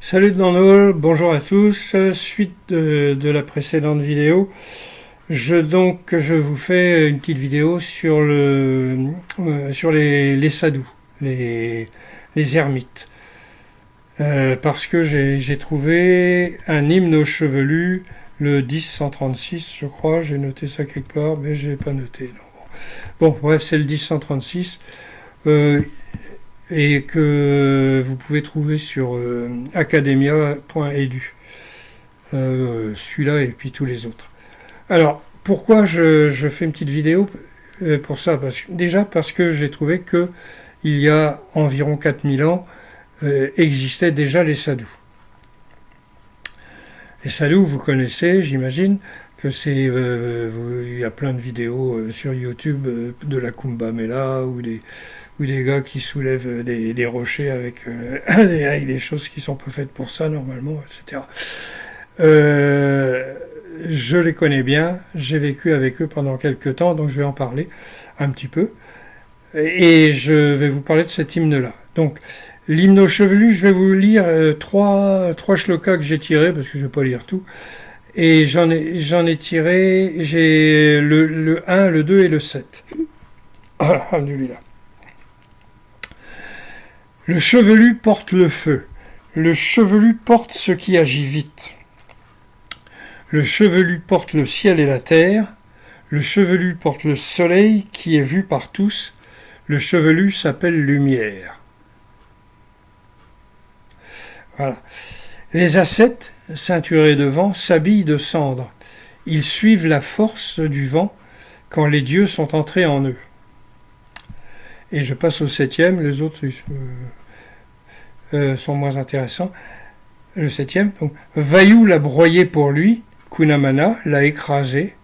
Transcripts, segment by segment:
Salut Donald, bonjour à tous. Suite de la précédente vidéo, je vous fais une petite vidéo sur sur les sadhus, les ermites. Parce que j'ai trouvé un hymne chevelu, le 1036, je crois, j'ai noté ça quelque part, mais je l'ai pas noté. Non. Bon, bref, c'est le 1036. Et que vous pouvez trouver sur academia.edu. Celui-là et puis tous les autres. Alors, pourquoi je fais une petite vidéo pour ça déjà parce que j'ai trouvé que il y a environ 4000 ans existaient déjà les sadhus. Les sadhus, vous connaissez, j'imagine, que il y a plein de vidéos sur YouTube de la Kumbh Mela ou des gars qui soulèvent des rochers avec des choses qui sont pas faites pour ça normalement, etc. Je les connais bien, j'ai vécu avec eux pendant quelques temps, donc je vais en parler un petit peu. Et je vais vous parler de cet hymne-là. Donc, l'hymne chevelu, je vais vous lire trois shlokas que j'ai tirés, parce que je ne vais pas lire tout. Et j'en ai tiré, j'ai le 1, le 2 et le 7. Alhamdulillah. Le chevelu porte le feu. Le chevelu porte ce qui agit vite. Le chevelu porte le ciel et la terre. Le chevelu porte le soleil qui est vu par tous. Le chevelu s'appelle lumière. Voilà. Les ascètes, ceinturés de vent, s'habillent de cendre. Ils suivent la force du vent quand les dieux sont entrés en eux. Et je passe au 7e, les autres sont moins intéressants. Le 7e, donc, Vayu l'a broyé pour lui, Kunamana l'a écrasé.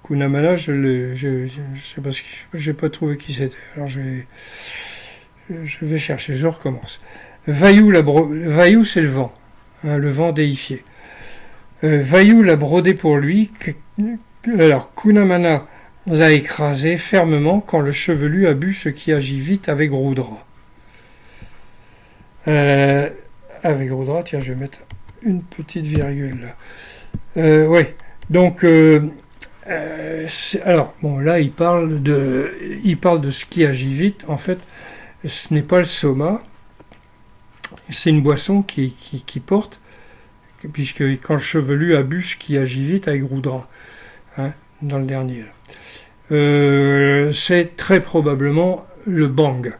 Kunamana, je sais pas, j'ai pas trouvé qui c'était. Alors je vais chercher, je recommence. Vayu c'est le vent, hein, le vent déifié. Vayu l'a brodé pour lui. Alors Kunamana l'a écrasé fermement quand le chevelu a bu ce qui agit vite avec Rudra. Avec Rudra, tiens, je vais mettre une petite virgule là. Oui, donc alors bon, là il parle de ce qui agit vite. En fait, ce n'est pas le soma, c'est une boisson qui porte, puisque quand le chevelu a bu ce qui agit vite avec Rudra, hein, dans le dernier. C'est très probablement le banga,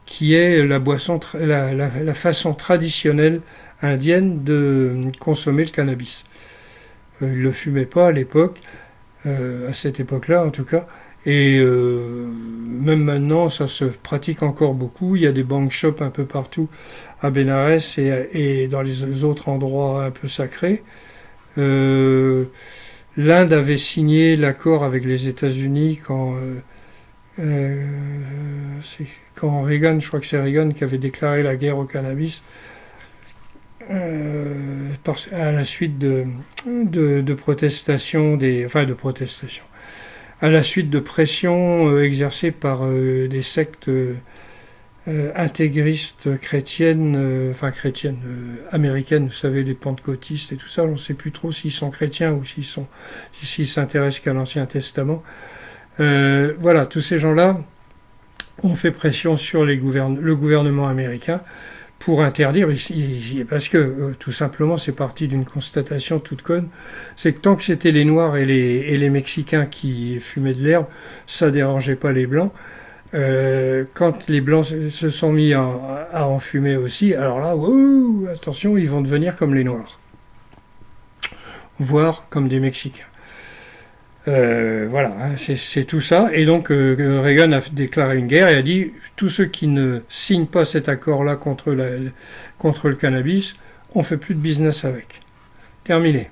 qui est la boisson, la façon traditionnelle indienne de consommer le cannabis. Ils ne le fumaient pas à l'époque, à cette époque-là en tout cas, et même maintenant ça se pratique encore beaucoup. Il y a des bang shops un peu partout à Bénarès et dans les autres endroits un peu sacrés. L'Inde avait signé l'accord avec les États-Unis quand Reagan, je crois que c'est Reagan qui avait déclaré la guerre au cannabis à la suite de protestations, à la suite de pressions exercées par des sectes intégristes chrétiennes, américaines, vous savez, les pentecôtistes et tout ça. On ne sait plus trop s'ils sont chrétiens ou s'ils s'intéressent qu'à l'Ancien Testament. Voilà, tous ces gens-là ont fait pression sur le gouvernement américain pour interdire, parce que tout simplement c'est parti d'une constatation toute conne, c'est que tant que c'était les Noirs et les Mexicains qui fumaient de l'herbe, ça dérangeait pas les Blancs. Quand les Blancs se sont mis à en fumer aussi, alors là, attention, ils vont devenir comme les Noirs, voire comme des Mexicains. Voilà, hein, c'est tout ça. Et donc Reagan a déclaré une guerre et a dit tous ceux qui ne signent pas cet accord-là contre le cannabis, on fait plus de business avec. Terminé.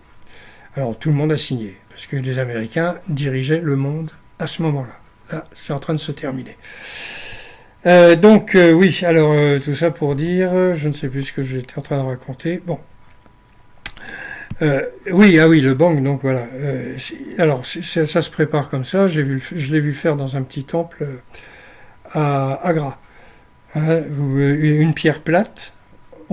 Alors tout le monde a signé parce que les Américains dirigeaient le monde à ce moment-là. Là, c'est en train de se terminer. Oui, alors tout ça pour dire, je ne sais plus ce que j'étais en train de raconter. Bon. Oui, le bang, donc voilà. Alors, ça se prépare comme ça. Je l'ai vu faire dans un petit temple à Agra. Hein, une pierre plate,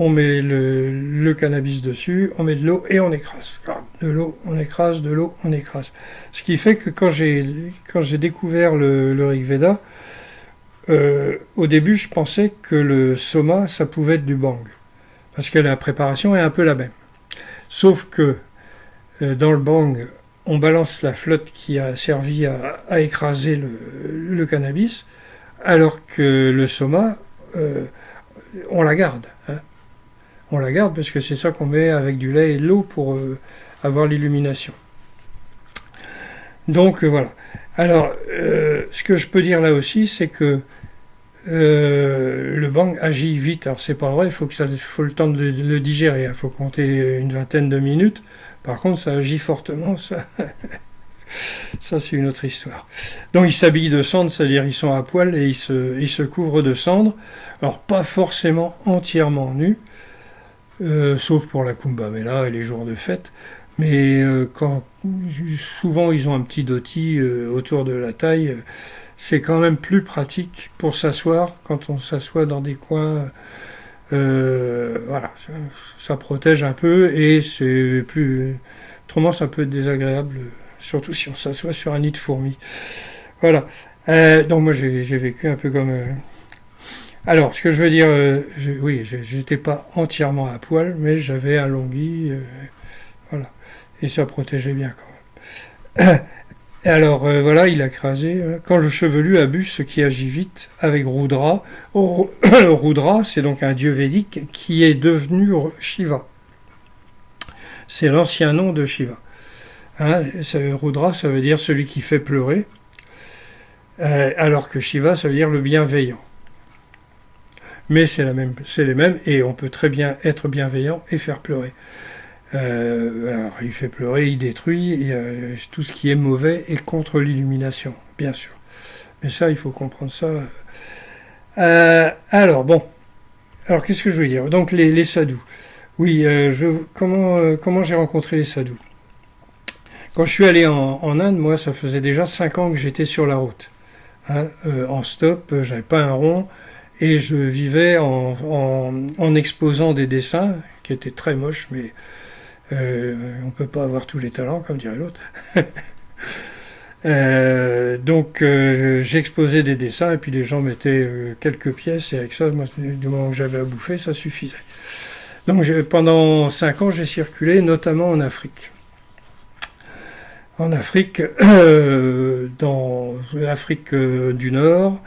on met le cannabis dessus, on met de l'eau et on écrase. De l'eau, on écrase, de l'eau, on écrase. Ce qui fait que quand j'ai découvert le Rig Veda, au début, je pensais que le soma, ça pouvait être du bang. Parce que la préparation est un peu la même. Sauf que dans le bang, on balance la flotte qui a servi à écraser le cannabis, alors que le soma, on la garde. Hein. On la garde parce que c'est ça qu'on met avec du lait et de l'eau pour avoir l'illumination. Donc voilà. Alors, ce que je peux dire là aussi, c'est que le bang agit vite. Alors c'est pas vrai, il faut le temps de le digérer. Il faut compter une vingtaine de minutes. Par contre, ça agit fortement. Ça, ça c'est une autre histoire. Donc ils s'habillent de cendre, c'est-à-dire ils sont à poil et ils se couvrent de cendre. Alors pas forcément entièrement nus, sauf pour la Kumbh Mela et les jours de fête. Mais souvent ils ont un petit dhoti autour de la taille. C'est quand même plus pratique pour s'asseoir quand on s'assoit dans des coins. Voilà, ça protège un peu et c'est plus. Autrement, ça peut être désagréable, surtout si on s'assoit sur un nid de fourmis. Voilà. Donc moi, j'ai vécu un peu comme. Alors, ce que je veux dire, oui, j'étais pas entièrement à poil, mais j'avais un longhi, voilà, et ça protégeait bien quand même. Et alors, voilà, il a crasé. Quand le chevelu abuse, ce qui agit vite, avec Rudra. Rudra, c'est donc un dieu védique qui est devenu Shiva. C'est l'ancien nom de Shiva. Hein, Rudra, ça veut dire celui qui fait pleurer, alors que Shiva, ça veut dire le bienveillant. Mais c'est les mêmes, et on peut très bien être bienveillant et faire pleurer. Alors, il fait pleurer, il détruit, tout ce qui est mauvais est contre l'illumination, bien sûr. Mais ça, il faut comprendre ça. Alors, bon. Alors, qu'est-ce que je veux dire? Donc, les sadhus. Oui, comment j'ai rencontré les sadhus? Quand je suis allé en Inde, moi, ça faisait déjà 5 ans que j'étais sur la route. Hein, en stop, j'avais pas un rond, et je vivais en exposant des dessins, qui étaient très moches, mais on ne peut pas avoir tous les talents, comme dirait l'autre. Donc j'exposais des dessins et puis les gens mettaient quelques pièces et avec ça, moi, du moment que j'avais à bouffer, ça suffisait. Donc pendant 5 ans, j'ai circulé, notamment en Afrique. En Afrique, dans l'Afrique du Nord,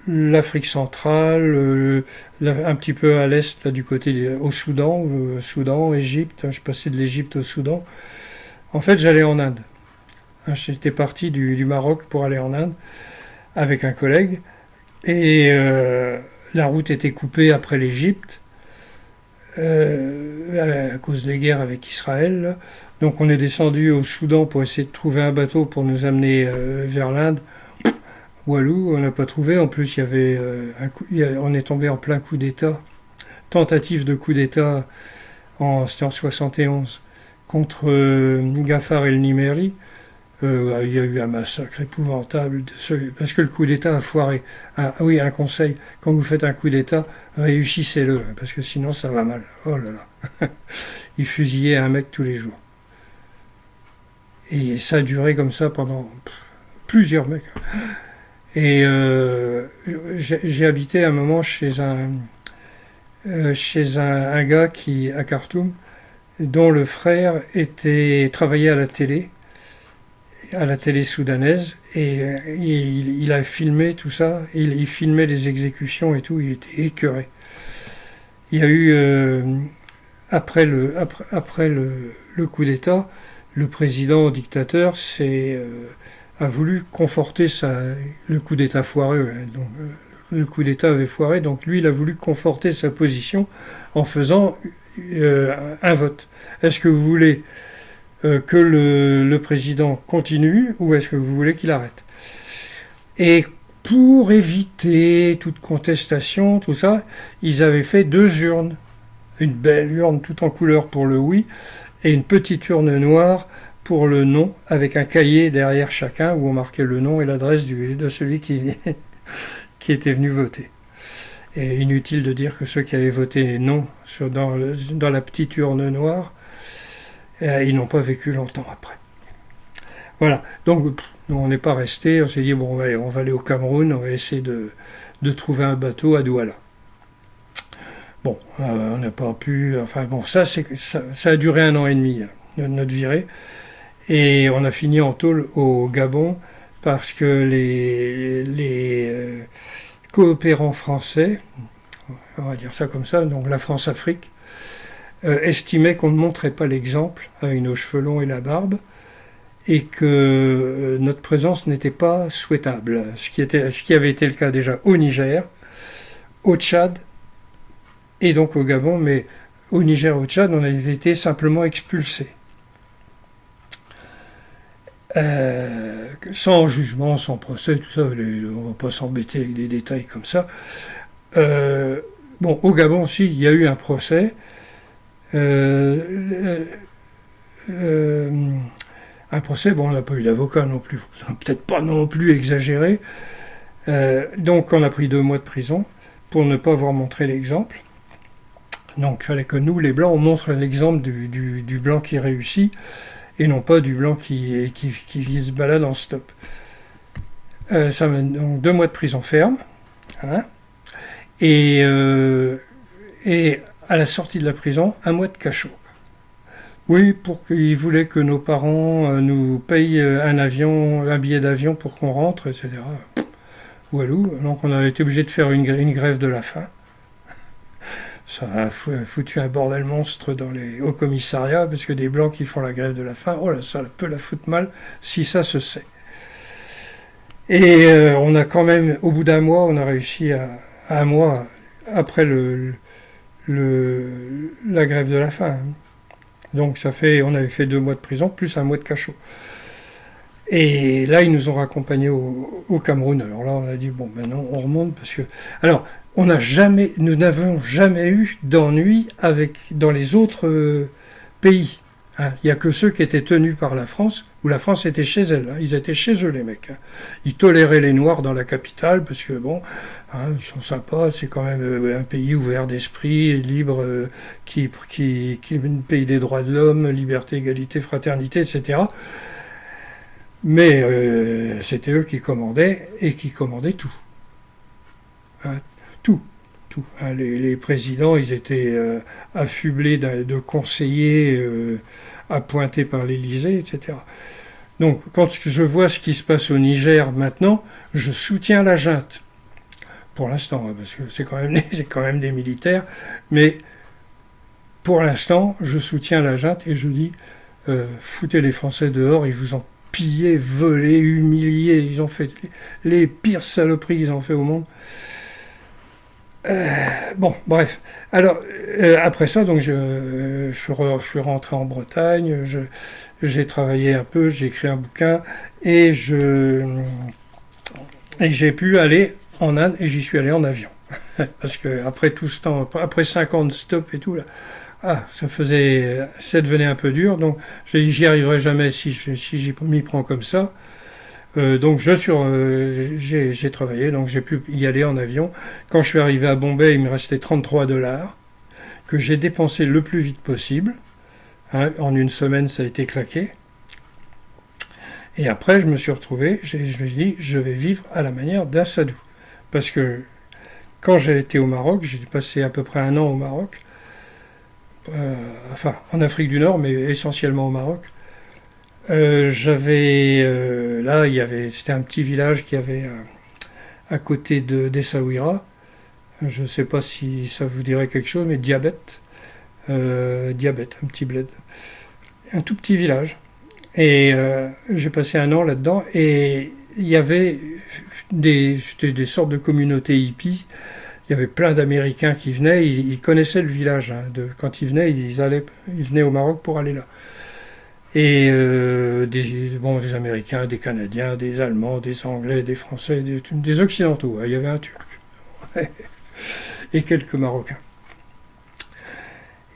l'Afrique centrale, un petit peu à l'est, là, du côté au Soudan, Égypte. Je passais de l'Égypte au Soudan. En fait, j'allais en Inde. J'étais parti du Maroc pour aller en Inde avec un collègue. Et la route était coupée après l'Égypte à cause des guerres avec Israël. Là. Donc on est descendu au Soudan pour essayer de trouver un bateau pour nous amener vers l'Inde. Walou, on n'a pas trouvé. En plus, on est tombé en plein coup d'État. Tentative de coup d'État, c'était en 71, contre Ghaffar el-Nimeri. Il y a eu un massacre épouvantable, parce que le coup d'État a foiré. Oui, un conseil, quand vous faites un coup d'État, réussissez-le, parce que sinon ça va mal. Oh là là. Ils fusillaient un mec tous les jours. Et ça a duré comme ça pendant plusieurs mecs. Et j'ai habité un moment chez un gars à Khartoum, dont le frère travaillait à la télé soudanaise, et il a filmé tout ça, il filmait les exécutions et tout, il était écœuré. Il y a eu, après le coup d'État, le président dictateur a voulu conforter le coup d'État foireux. Donc, le coup d'État avait foiré, donc lui, il a voulu conforter sa position en faisant un vote. Est-ce que vous voulez que le président continue ou est-ce que vous voulez qu'il arrête? Et pour éviter toute contestation, tout ça, ils avaient fait 2 urnes. Une belle urne tout en couleur pour le oui et une petite urne noire pour le non, avec un cahier derrière chacun où on marquait le nom et l'adresse de celui qui était venu voter. Et inutile de dire que ceux qui avaient voté non dans la petite urne noire, ils n'ont pas vécu longtemps après. Voilà, donc nous on n'est pas resté, on s'est dit bon allez, on va aller au Cameroun, on va essayer de trouver un bateau à Douala. Bon, on n'a pas pu, enfin bon, ça a duré 1 an et demi, notre virée, et on a fini en tôle au Gabon parce que les coopérants français, on va dire ça comme ça, donc la France-Afrique, estimaient qu'on ne montrait pas l'exemple avec nos cheveux longs et la barbe, et que notre présence n'était pas souhaitable, ce qui avait été le cas déjà au Niger, au Tchad et donc au Gabon, mais au Niger et au Tchad, on avait été simplement expulsés. Sans jugement, sans procès, tout ça, on ne va pas s'embêter avec des détails comme ça. Bon, au Gabon aussi, il y a eu un procès. Un procès, bon, on n'a pas eu d'avocat non plus, peut-être pas non plus exagéré. Donc on a pris 2 mois de prison pour ne pas avoir montré l'exemple. Donc il fallait que nous, les Blancs, on montre l'exemple du Blanc qui réussit, et non pas du Blanc qui se balade en stop. Ça mène donc 2 mois de prison ferme, hein, et à la sortie de la prison, 1 mois de cachot. Oui, pour qu'ils voulaient que nos parents nous payent un billet d'avion pour qu'on rentre, etc. Walou, donc on a été obligé de faire une grève de la faim. Ça a foutu un bordel monstre au commissariat, parce que des Blancs qui font la grève de la faim, oh là, ça peut la foutre mal si ça se sait. Et on a quand même, au bout d'1 mois, on a réussi à 1 mois après la grève de la faim. Donc on avait fait 2 mois de prison, plus 1 mois de cachot. Et là, ils nous ont raccompagnés au Cameroun. Alors là, on a dit, bon, maintenant, on remonte, parce que... Alors, nous n'avons jamais eu d'ennui dans les autres pays. Hein. Il n'y a que ceux qui étaient tenus par la France, où la France était chez elle. Hein. Ils étaient chez eux, les mecs. Hein. Ils toléraient les Noirs dans la capitale, parce que, bon, hein, ils sont sympas, c'est quand même un pays ouvert d'esprit, libre, qui pays des droits de l'homme, liberté, égalité, fraternité, etc. Mais c'était eux qui commandaient, et qui commandaient tout. Hein. Tout. Hein, les présidents, ils étaient affublés de conseillers appointés par l'Élysée, etc. Donc, quand je vois ce qui se passe au Niger maintenant, je soutiens la junte. Pour l'instant, parce que c'est quand même des militaires, mais pour l'instant, je soutiens la junte et je dis, foutez les Français dehors, ils vous ont pillé, volé, humilié, ils ont fait les pires saloperies qu'ils ont fait au monde. Bon, bref. Alors, après ça, donc je suis rentré en Bretagne, j'ai travaillé un peu, j'ai écrit un bouquin, et j'ai pu aller en Inde, et j'y suis allé en avion. Parce que après tout ce temps, après 5 ans de stop et tout, là, ça devenait un peu dur, donc j'y arriverai jamais si j'y m'y prends comme ça. Donc j'ai travaillé, donc j'ai pu y aller en avion. Quand je suis arrivé à Bombay, il me restait $33 que j'ai dépensé le plus vite possible. Hein, en 1 semaine, ça a été claqué. Et après, je me suis retrouvé, je me suis dit, je vais vivre à la manière d'un sadou. Parce que quand j'ai été au Maroc, j'ai passé à peu près 1 an au Maroc, enfin en Afrique du Nord, mais essentiellement au Maroc. C'était un petit village qui avait à côté d'Essaouira. Je ne sais pas si ça vous dirait quelque chose, mais Diabète, un petit bled, un tout petit village. Et j'ai passé 1 an là-dedans, et il y avait c'était des sortes de communautés hippies. Il y avait plein d'Américains qui venaient, ils connaissaient le village. Hein, quand ils venaient, ils venaient au Maroc pour aller là. Et des Américains, des Canadiens, des Allemands, des Anglais, des Français, des Occidentaux. Il y avait un Turc. Et quelques Marocains.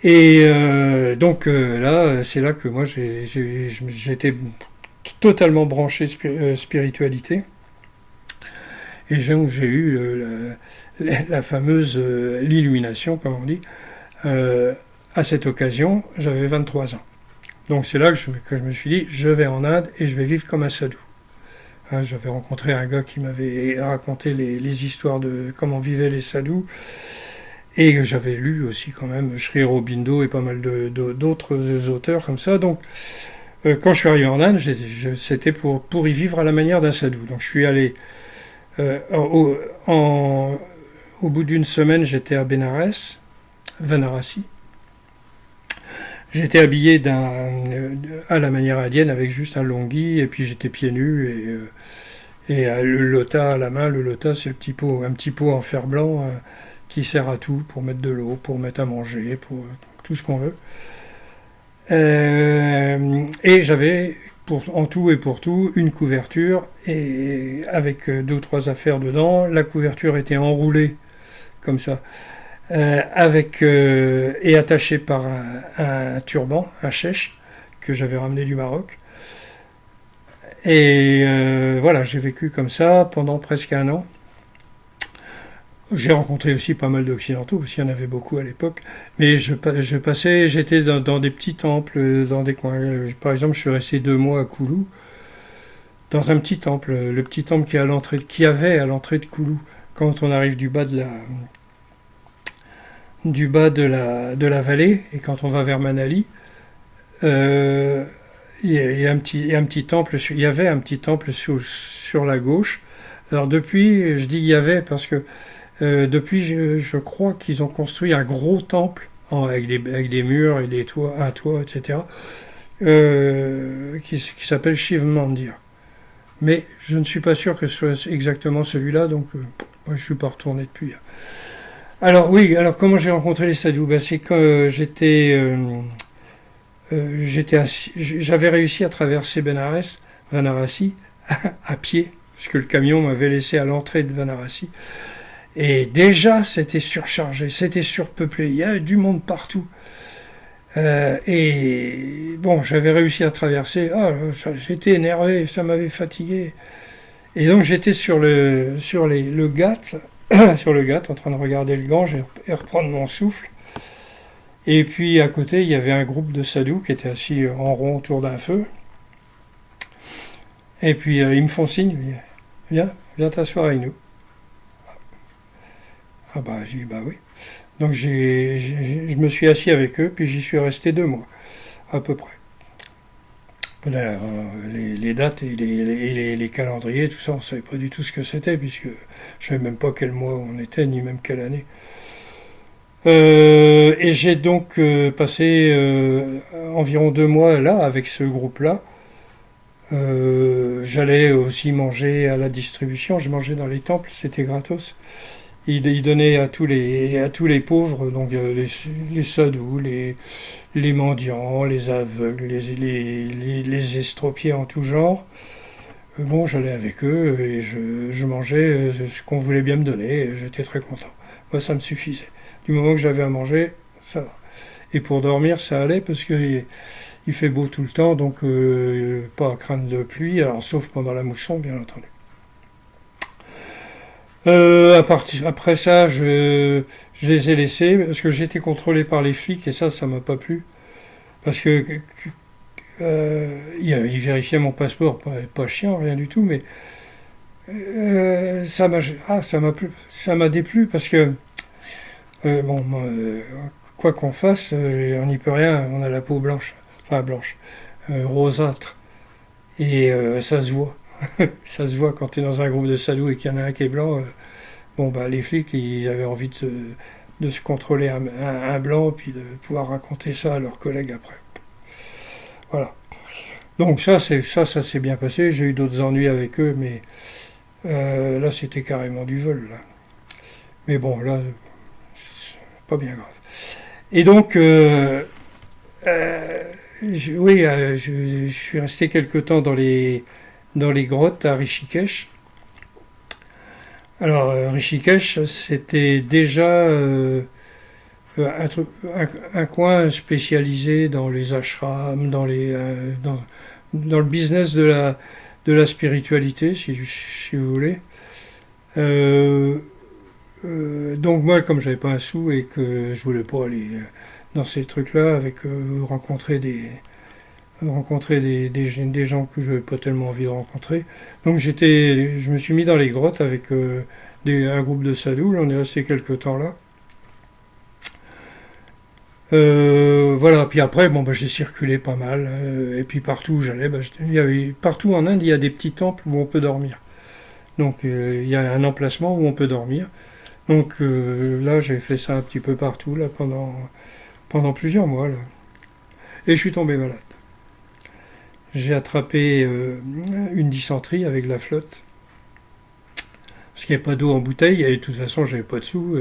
Et donc là, c'est là que moi j'étais totalement branché spiritualité. et j'ai eu la fameuse l'illumination, comme on dit. À cette occasion, j'avais 23 ans. Donc c'est là que je me suis dit, je vais en Inde et je vais vivre comme un sadhu. Hein, j'avais rencontré un gars qui m'avait raconté les histoires de comment vivaient les sadhus. Et j'avais lu aussi quand même Sri Aurobindo et pas mal d'autres auteurs comme ça. Donc quand je suis arrivé en Inde, c'était pour y vivre à la manière d'un sadhu. Donc je suis allé au bout d'une semaine, j'étais à Benares, Varanasi. J'étais habillé à la manière indienne avec juste un longi et puis j'étais pieds nus et le lota à la main. Le lota, c'est un petit pot en fer blanc qui sert à tout, pour mettre de l'eau, pour mettre à manger, pour tout ce qu'on veut. Et j'avais en tout et pour tout une couverture et avec 2 ou 3 affaires dedans. La couverture était enroulée comme ça. Et attaché par un turban, un chèche, que j'avais ramené du Maroc. Et voilà, j'ai vécu comme ça pendant presque 1 an. J'ai rencontré aussi pas mal d'Occidentaux, parce qu'il y en avait beaucoup à l'époque. Mais j'étais dans des petits temples, dans des coins. Par exemple, je suis resté 2 mois à Koulou, dans un petit temple, le petit temple qui avait à l'entrée de Koulou, quand on arrive du bas de la vallée, et quand on va vers Manali, il y a un petit temple, il y avait un petit temple sur la gauche. Alors depuis, je dis il y avait parce que depuis, je crois qu'ils ont construit un gros temple avec des murs et un toit, etc., qui s'appelle Shiv Mandir. Mais je ne suis pas sûr que ce soit exactement celui-là, donc moi je ne suis pas retourné depuis. Alors oui, comment j'ai rencontré les sadhus? C'est quand j'avais réussi à traverser Varanasi, à pied, puisque le camion m'avait laissé à l'entrée de Varanasi. Et déjà, c'était surchargé, c'était surpeuplé, il y avait du monde partout. Et bon, j'avais réussi à traverser, j'étais énervé, ça m'avait fatigué. Et donc j'étais sur le Ghat, sur le Ghat, en train de regarder le Gange et reprendre mon souffle. Et puis à côté, il y avait un groupe de sadhus qui étaient assis en rond autour d'un feu. Et puis ils me font signe, viens t'asseoir avec nous. Ah bah j'ai dit bah oui. Donc je me suis assis avec eux, puis j'y suis resté 2 mois, à peu près. Là, les dates et les calendriers, tout ça, on ne savait pas du tout ce que c'était, puisque je ne savais même pas quel mois on était, ni même quelle année. Et j'ai donc passé environ 2 mois là, avec ce groupe-là. J'allais aussi manger à la distribution, je mangeais dans les temples, c'était gratos. Il donnait à tous les pauvres, donc les sadhus, les mendiants, les aveugles, les estropiés en tout genre. Bon, j'allais avec eux et je mangeais ce qu'on voulait bien me donner et j'étais très content. Moi, ça me suffisait. Du moment que j'avais à manger, ça va. Et pour dormir, ça allait parce qu'il fait beau tout le temps, donc pas à craindre de pluie, alors sauf pendant la mousson, bien entendu. Après ça, je les ai laissés parce que j'étais contrôlé par les flics et ça m'a pas plu. Parce que ils vérifiaient mon passeport, pas chiant, rien du tout, mais ça m'a déplu parce que quoi qu'on fasse, on n'y peut rien, on a la peau blanche, rosâtre, et ça se voit. Ça se voit quand tu es dans un groupe de sadhus et qu'il y en a un qui est blanc. Les flics, ils avaient envie de se contrôler un blanc, puis de pouvoir raconter ça à leurs collègues après. Voilà. Donc ça s'est bien passé. J'ai eu d'autres ennuis avec eux, mais là, c'était carrément du vol. Là. Mais bon, là, c'est pas bien grave. Et donc, je suis resté quelque temps dans les grottes à Rishikesh. Alors, Rishikesh, c'était déjà un coin spécialisé dans les ashrams, dans le business de la spiritualité, si vous voulez. Euh, donc moi, comme j'avais pas un sou et que je voulais pas aller dans ces trucs-là, avec rencontrer des gens que je n'avais pas tellement envie de rencontrer. Donc je me suis mis dans les grottes avec un groupe de sadhus. On est resté quelques temps là. Voilà, puis après, bon, bah, j'ai circulé pas mal, et puis partout où j'allais, bah, partout en Inde, il y a des petits temples où on peut dormir. Donc il y a un emplacement où on peut dormir. Donc là, j'ai fait ça un petit peu partout là pendant plusieurs mois là, et je suis tombé malade. J'ai attrapé une dysenterie avec la flotte, parce qu'il n'y avait pas d'eau en bouteille, et de toute façon, j'avais pas de sous.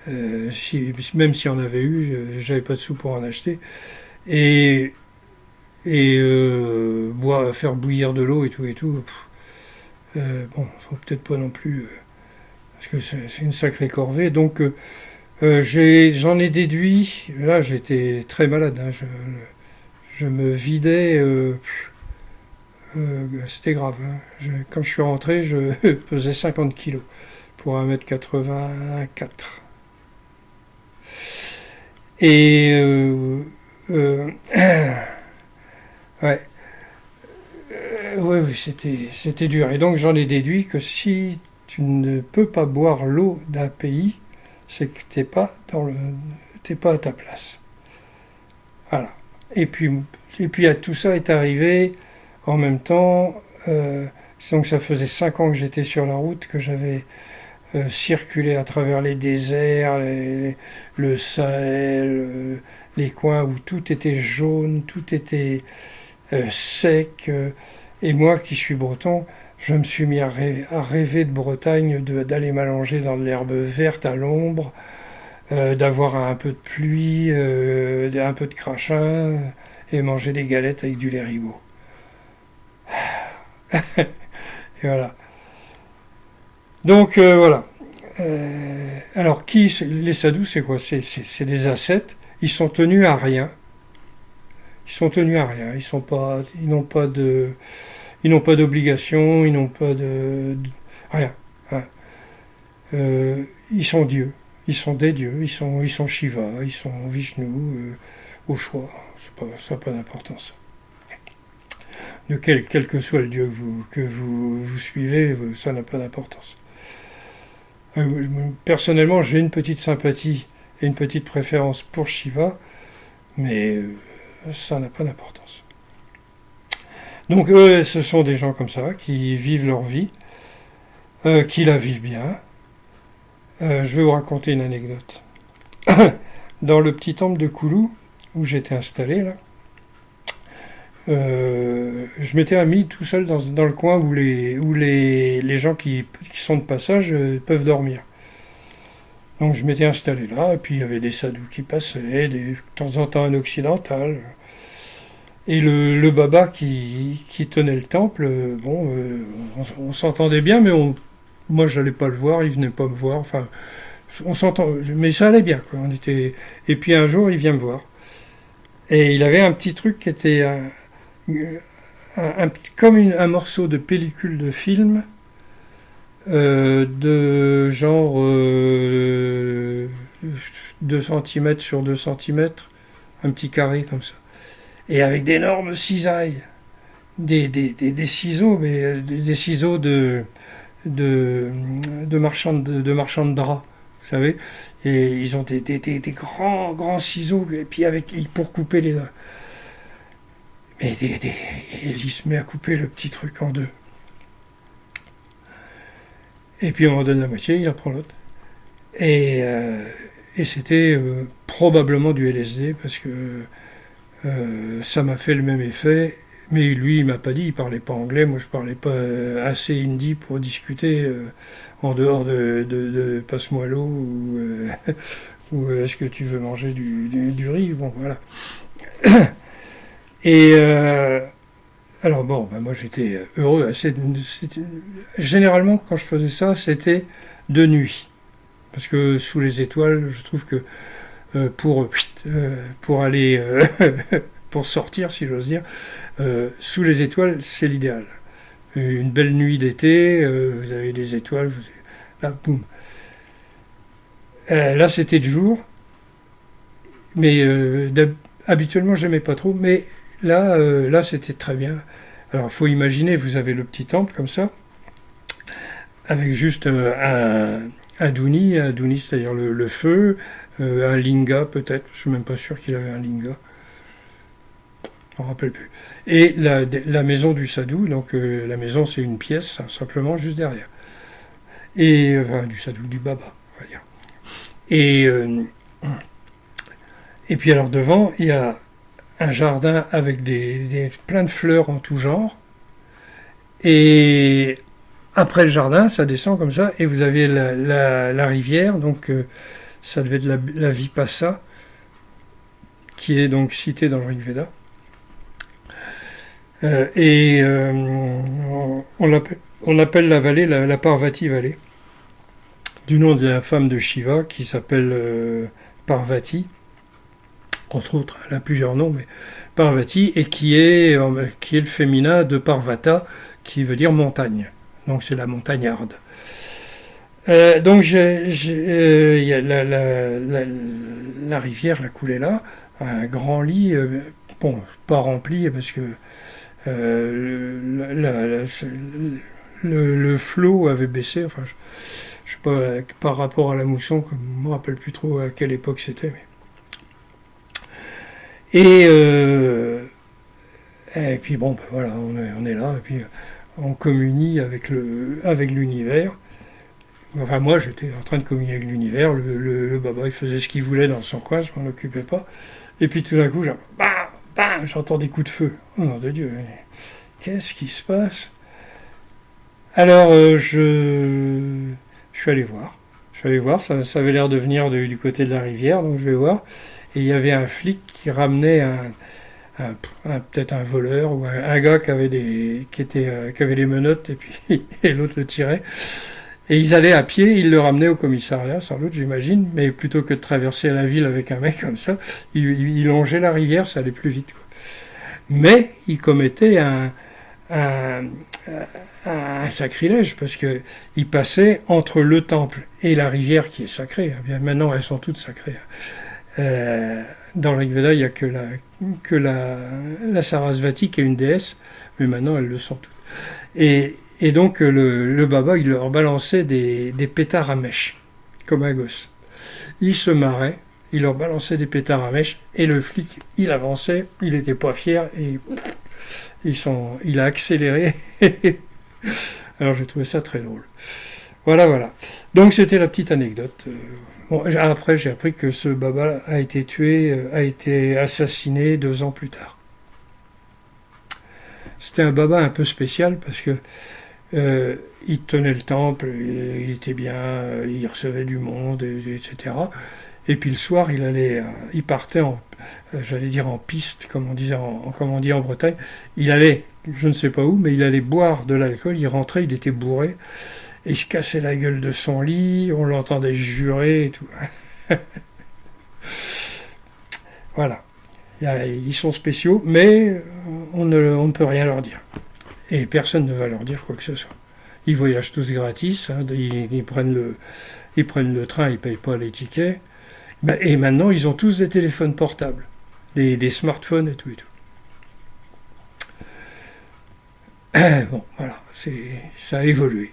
Même si on avait eu, j'avais pas de sous pour en acheter. Et, faire bouillir de l'eau et tout. Bon, faut peut-être pas non plus, parce que c'est une sacrée corvée. Donc, j'en ai déduit. Là, j'étais très malade. Hein, je me vidais. C'était grave. Hein. Quand je suis rentré, je pesais 50 kilos pour 1,84 m. Et euh, ouais, ouais, oui, c'était dur. Et donc j'en ai déduit que si tu ne peux pas boire l'eau d'un pays, c'est que t'es pas à ta place. Voilà. Et puis, tout ça est arrivé en même temps. Donc ça faisait 5 ans que j'étais sur la route, que j'avais circulé à travers les déserts, le Sahel, les coins où tout était jaune, tout était sec. Et moi qui suis breton, je me suis mis à rêver de Bretagne, d'aller m'allonger dans de l'herbe verte à l'ombre, d'avoir un peu de pluie, un peu de crachin, et manger des galettes avec du lait ribot. Et voilà. Donc voilà. Alors les sadhus, c'est quoi? C'est des ascètes. Ils sont tenus à rien. Ils sont tenus à rien. Ils n'ont pas d'obligation. Ils n'ont pas rien. Hein. Ils sont dieux. Ils sont des dieux. Ils sont Shiva. Ils sont Vishnu. Au choix. Ça n'a pas d'importance. De quel que soit le dieu que vous suivez, ça n'a pas d'importance. Personnellement, j'ai une petite sympathie et une petite préférence pour Shiva, mais ça n'a pas d'importance. Donc eux, ce sont des gens comme ça, qui vivent leur vie, qui la vivent bien. Je vais vous raconter une anecdote. Dans le petit temple de Koulou, où j'étais installé, là, je m'étais mis tout seul dans le coin où les gens qui sont de passage peuvent dormir. Donc je m'étais installé là, et puis il y avait des sadhus qui passaient, de temps en temps un occidental. Et le baba qui tenait le temple, bon, on s'entendait bien, mais moi j'allais pas le voir, il venait pas me voir, enfin, on s'entend, mais ça allait bien, quoi. Et puis un jour, il vient me voir. Et il avait un petit truc qui était comme un morceau de pellicule de film, de genre 2 cm sur 2 cm, un petit carré comme ça. Et avec d'énormes cisailles, des ciseaux, mais des ciseaux de marchands de draps, vous savez. Et ils ont des grands ciseaux, et puis pour couper les... Et il se met à couper le petit truc en deux. Et puis on m'en donne la moitié, il en prend l'autre. Et c'était probablement du LSD, parce que ça m'a fait le même effet. Mais lui, il m'a pas dit, il parlait pas anglais. Moi, je parlais pas assez hindi pour discuter en dehors de passe-moi l'eau ou est-ce que tu veux manger du riz. Bon, voilà. Et alors bon, moi j'étais heureux. Généralement, quand je faisais ça, c'était de nuit. Parce que sous les étoiles, je trouve que pour aller, pour sortir, si j'ose dire, sous les étoiles, c'est l'idéal. une belle nuit d'été, vous avez des étoiles, là, boum. Là, c'était de jour, mais habituellement, j'aimais pas trop, mais là, c'était très bien. Alors, il faut imaginer, vous avez le petit temple comme ça, avec juste un douni, c'est-à-dire le feu, un linga peut-être, je suis même pas sûr qu'il avait un linga, je me rappelle plus. Et la maison du sadhu, donc la maison c'est une pièce, simplement juste derrière. Et du sadhu, du baba, on va dire. Et puis alors devant, il y a un jardin avec plein de fleurs en tout genre. Et après le jardin, ça descend comme ça, et vous avez la rivière, donc ça devait être la Vipassa, qui est donc citée dans le Rig Veda. On appelle la vallée la Parvati vallée, du nom de la femme de Shiva qui s'appelle Parvati, entre autres, elle a plusieurs noms, mais Parvati, et qui est le féminin de Parvata, qui veut dire montagne. Donc c'est la montagnarde. Donc il y a la rivière, la coulée là, un grand lit, bon, pas rempli parce que le flot avait baissé, enfin je sais pas par rapport à la mousson, je ne me rappelle plus trop à quelle époque c'était. Et puis bon, ben voilà, on est là, et puis on communie avec l'univers. Enfin, moi, j'étais en train de communier avec l'univers. Le baba, il faisait ce qu'il voulait dans son coin, je m'en occupais pas. Et puis tout d'un coup, j'entends des coups de feu. Oh nom de Dieu, qu'est-ce qui se passe? Alors, je suis allé voir. Ça avait l'air de venir du côté de la rivière, donc je vais voir. Et il y avait un flic qui ramenait peut-être un voleur ou un gars qui avait les menottes, et puis et l'autre le tirait. Et ils allaient à pied, ils le ramenaient au commissariat, sans doute, j'imagine, mais plutôt que de traverser la ville avec un mec comme ça, ils longeaient la rivière, ça allait plus vite, quoi. Mais ils commettaient un sacrilège, parce qu'ils passaient entre le temple et la rivière qui est sacrée. Bien, maintenant, elles sont toutes sacrées. Dans le Rig Veda, il n'y a que la Sarasvati qui est une déesse, mais maintenant, elles le sont toutes. Et donc le baba, il leur balançait des pétards à mèche, comme un gosse. Il se marrait, il leur balançait des pétards à mèche, et le flic, il avançait, il n'était pas fier, et il a accéléré. Alors j'ai trouvé ça très drôle. Voilà. Donc c'était la petite anecdote. Bon, après j'ai appris que ce baba a été assassiné 2 ans plus tard. C'était un baba un peu spécial parce que il tenait le temple, il était bien, il recevait du monde, etc. Et puis le soir, il partait j'allais dire en piste, comme on dit en Bretagne. Il allait, je ne sais pas où, mais il allait boire de l'alcool. Il rentrait, il était bourré, et il se cassait la gueule de son lit. On l'entendait jurer et tout. Voilà. Ils sont spéciaux, mais on ne peut rien leur dire. Et personne ne va leur dire quoi que ce soit. Ils voyagent tous gratis, hein, ils prennent le train, ils ne payent pas les tickets. Et maintenant, ils ont tous des téléphones portables, des smartphones et tout. Bon, voilà, ça a évolué.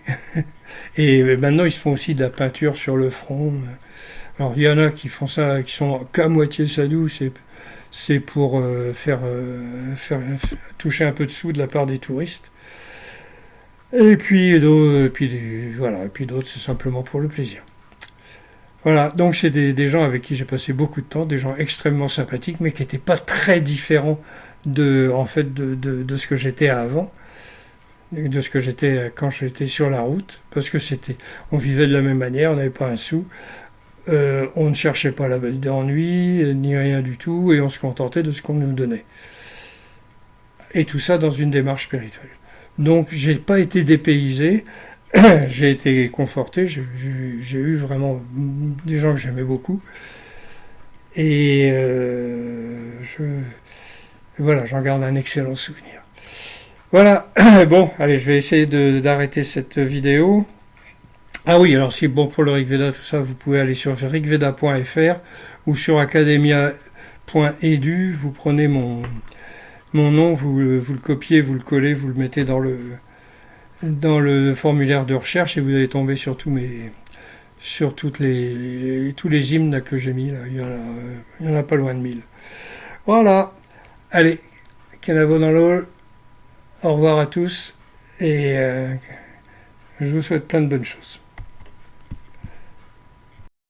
Et maintenant, ils se font aussi de la peinture sur le front. Alors, il y en a qui font ça, qui sont qu'à moitié sadhus, c'est pour faire toucher un peu de sous de la part des touristes. Et puis d'autres, c'est simplement pour le plaisir. Voilà, donc c'est des gens avec qui j'ai passé beaucoup de temps, des gens extrêmement sympathiques, mais qui n'étaient pas très différents de ce que j'étais avant, de ce que j'étais quand j'étais sur la route, parce que on vivait de la même manière, on n'avait pas un sou, on ne cherchait pas la belle d'ennui, ni rien du tout, et on se contentait de ce qu'on nous donnait. Et tout ça dans une démarche spirituelle. Donc j'ai pas été dépaysé, j'ai été conforté, j'ai eu vraiment des gens que j'aimais beaucoup. Et voilà, j'en garde un excellent souvenir. Voilà, bon, allez, je vais essayer d'arrêter cette vidéo. Ah oui, alors si bon pour le Rigveda, tout ça, vous pouvez aller sur rigveda.fr ou sur academia.edu, vous prenez mon nom, vous le copiez, vous le collez, vous le mettez dans le formulaire de recherche et vous allez tomber sur tous les hymnes là, que j'ai mis, là. Il y en a pas loin de 1000. Voilà, allez, Kenavo dans l'eau, au revoir à tous et je vous souhaite plein de bonnes choses.